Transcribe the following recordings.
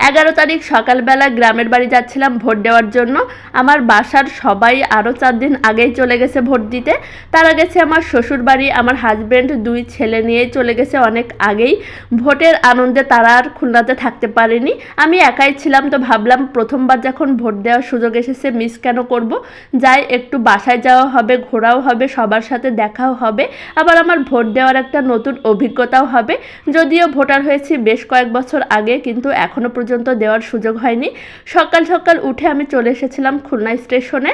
11 তারিখ সকালবেলা গ্রামের বাড়ি যাচ্ছিলাম ভোট দেওয়ার জন্য। আমার বাসার সবাই আরও 4 দিন আগেই চলে গেছে ভোট দিতে। তারা গেছে আমার শ্বশুর বাড়ি, আমার হাজব্যান্ড 2 ছেলে নিয়েই চলে গেছে অনেক আগেই। ভোটের আনন্দে তারা আর খুলনাতে থাকতে পারেনি, আমি একাই ছিলাম। তো ভাবলাম প্রথমবার যখন ভোট দেওয়ার সুযোগ এসেছে মিস কেন করব, যাই একটু বাসায় যাওয়া হবে, ঘোরাও হবে, সবার সাথে দেখাও হবে, আবার আমার ভোট দেওয়ার একটা নতুন অভিজ্ঞতাও হবে। যদিও ভোটার হয়েছি বেশ কয়েক বছর আগে, কিন্তু এখনও পর্যন্ত দেওয়ার সুযোগ হয়নি। সকাল সকাল উঠে আমি চলে এসেছিলাম খুলনা স্টেশনে।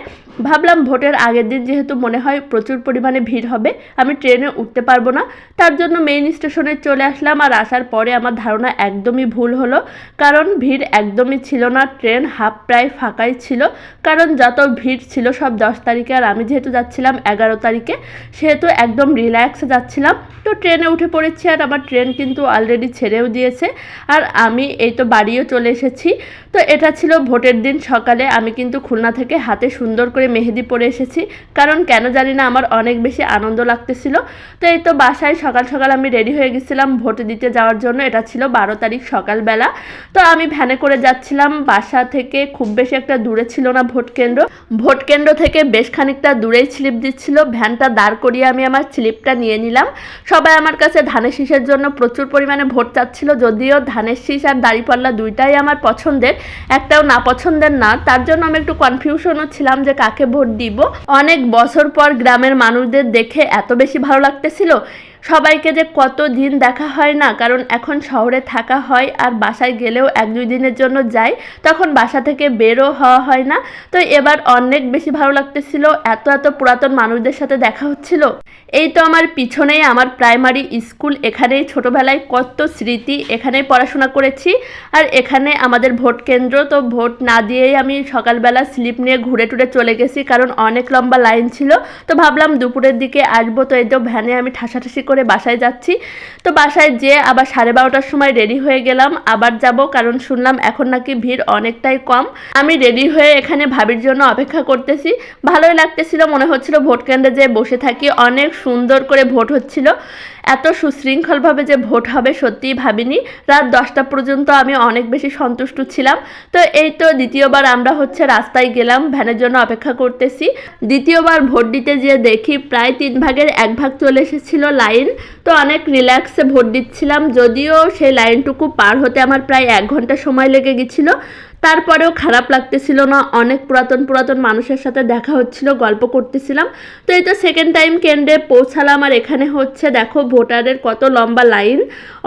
ভাবলাম ভোটের আগের দিন যেহেতু মনে হয় প্রচুর পরিমাণে ভিড় হবে, আমি ট্রেনে উঠতে পারবো না, তার জন্য মেইন স্টেশনে চলে আসলাম। আর আসার পরে আমার ধারণা একদমই ভুল হলো, কারণ ভিড় একদমই ছিল না, ট্রেন হাফ প্রায় ফাঁকাই ছিল। কারণ যত ভিড় ছিল সব 10 তারিখে, আর আমি যেহেতু যাচ্ছিলাম 11 তারিখে, সেহেতু একদম রিল্যাক্সে যাচ্ছিলাম। তো ট্রেনে উঠে পড়েছি, আর আমার ট্রেন কিন্তু অলরেডি ছেড়েও দিয়েছে, আর আমি এই তো বাড়িও চলে এসেছি। তো এটা ছিল ভোটের দিন সকালে। আমি কিন্তু খুলনা থেকে হাতে সুন্দর করে মেহেদি পরে এসেছি, কারণ কেন জানি না আমার অনেক বেশি আনন্দ লাগতেছিল। তো এই তো বাসায় সকাল সকাল আমি রেডি হয়ে গেছিলাম ভোট দিতে যাওয়ার জন্য। এটা ছিল 12 তারিখ সকালবেলা। তো আমি ভ্যানে করে যাচ্ছিলাম, বাসা থেকে খুব বেশি একটা দূরে ছিল না ভোট কেন্দ্র থেকে বেশ খানিকটা দূরেই স্লিপ দিচ্ছিল। ভ্যানটা দাঁড় করিয়ে আমি আমার স্লিপটা নিয়ে নিলাম। সবাই আমার কাছে ধানের শীষের জন্য প্রচুর পরিমাণে ভোট চাচ্ছিল, যদিও ধানের শীষ আর দাঁড়িপাল্লা দুইটাই আমার পছন্দের, একটাও না পছন্দের না। তার জন্য আমি একটু কনফিউশনও ছিলাম যে কাকে ভোট দিব। অনেক বছর পর গ্রামের মানুষদের দেখে এত বেশি ভালো লাগতেছিল। সবাইকে যে কত দিন দেখা হয় না, কারণ এখন শহরে থাকা হয়, আর বাসায় গেলেও 1-2 দিনের জন্য যাই, তখন বাসা থেকে বেরও হওয়া হয় না। তো এবার অনেক বেশি ভালো লাগতেছিল, এত এত পুরাতন মানুষদের সাথে দেখা হচ্ছিল। এই তো আমার পিছনেই আমার প্রাইমারি স্কুল, এখানেই ছোটোবেলায় কত স্মৃতি, এখানেই পড়াশোনা করেছি। আর এখানে আমাদের ভোট কেন্দ্র। তো ভোট না দিয়েই আমি সকালবেলা স্লিপ নিয়ে ঘুরে টুরে চলে গেছি, কারণ অনেক লম্বা লাইন ছিল। তো ভাবলাম দুপুরের দিকে আসবো। তো এই তো ভ্যানে আমি ঠাসাঠাসি করে বাসায় যাচ্ছি। তো বাসায় যেয়ে আবার 12:30টার সময় রেডি হয়ে গেলাম, আবার যাব, কারণ শুনলাম এখন নাকি ভিড় অনেকটাই কম। আমি রেডি হয়ে এখানে ভাবির জন্য অপেক্ষা করতেছি। ভালোই লাগতেছিল, মনে হচ্ছিল ভোট কেন্দ্রে যেয়ে বসে থাকি। অনেক সুন্দর করে ভোট হচ্ছিল, এত সুশৃঙ্খলভাবে যে ভোট হবে সত্যিই ভাবিনি। রাত 10টা পর্যন্ত আমি অনেক বেশি সন্তুষ্ট ছিলাম। তো এই তো দ্বিতীয়বার আমরা রাস্তায় গেলাম, ভ্যানের জন্য অপেক্ষা করতেছি। দ্বিতীয়বার ভোট দিতে যেয়ে দেখি প্রায় 3 ভাগের 1 ভাগ চলে এসেছিল লাইন। তো অনেক রিল্যাক্সে ভোট দিচ্ছিলাম, যদিও সেই লাইনটুকু পার হতে আমার প্রায় 1 ঘন্টা সময় লেগে গেছিল। তারপরেও খারাপ লাগতেছিল না, অনেক পুরাতন মানুষের সাথে দেখা হচ্ছিল, গল্প করতেছিলাম। তো এই তো সেকেন্ড টাইম কেন্দ্রে পৌঁছালাম, আর এখানে দেখো ভোটারের কত লম্বা লাইন,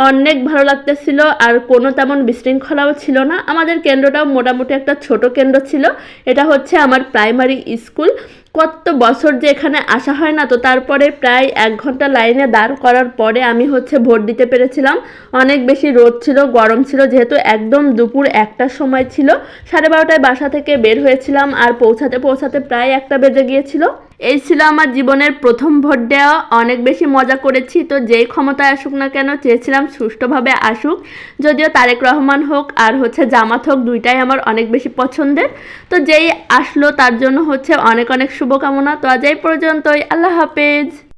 অনেক ভালো লাগতেছিল। আর কোনো তেমন বিশৃঙ্খলাও ছিল না। আমাদের কেন্দ্রটাও মোটামুটি একটা ছোট কেন্দ্র ছিল। এটা আমার প্রাইমারি স্কুল। কত বছর যে এখানে আসা হয় না, তো তারপরে প্রায় 1 ঘন্টা লাইনে দাঁড় করার পরে আমি ভোট দিতে পেরেছিলাম। অনেক বেশি রোদ ছিল, গরম ছিল, যেহেতু একদম দুপুর 1টার সময় ছিল। 12:30টায় বাসা থেকে বের হয়েছিলাম, আর পৌঁছাতে প্রায় 1টা বেজে গিয়েছিল। এই ছিল আমার জীবনের প্রথম ভোট দেওয়া। অনেক বেশি মজা করেছি। তো যেই ক্ষমতায় আসুক না কেন, চেয়েছিলাম সুষ্ঠুভাবে আসুক। যদিও তারেক রহমান হোক আর জামাত হোক, দুইটাই আমার অনেক বেশি পছন্দের। তো যেই আসলো তার জন্য অনেক অনেক শুভকামনা। তো আজ এই পর্যন্তই, আল্লাহ হাফেজ।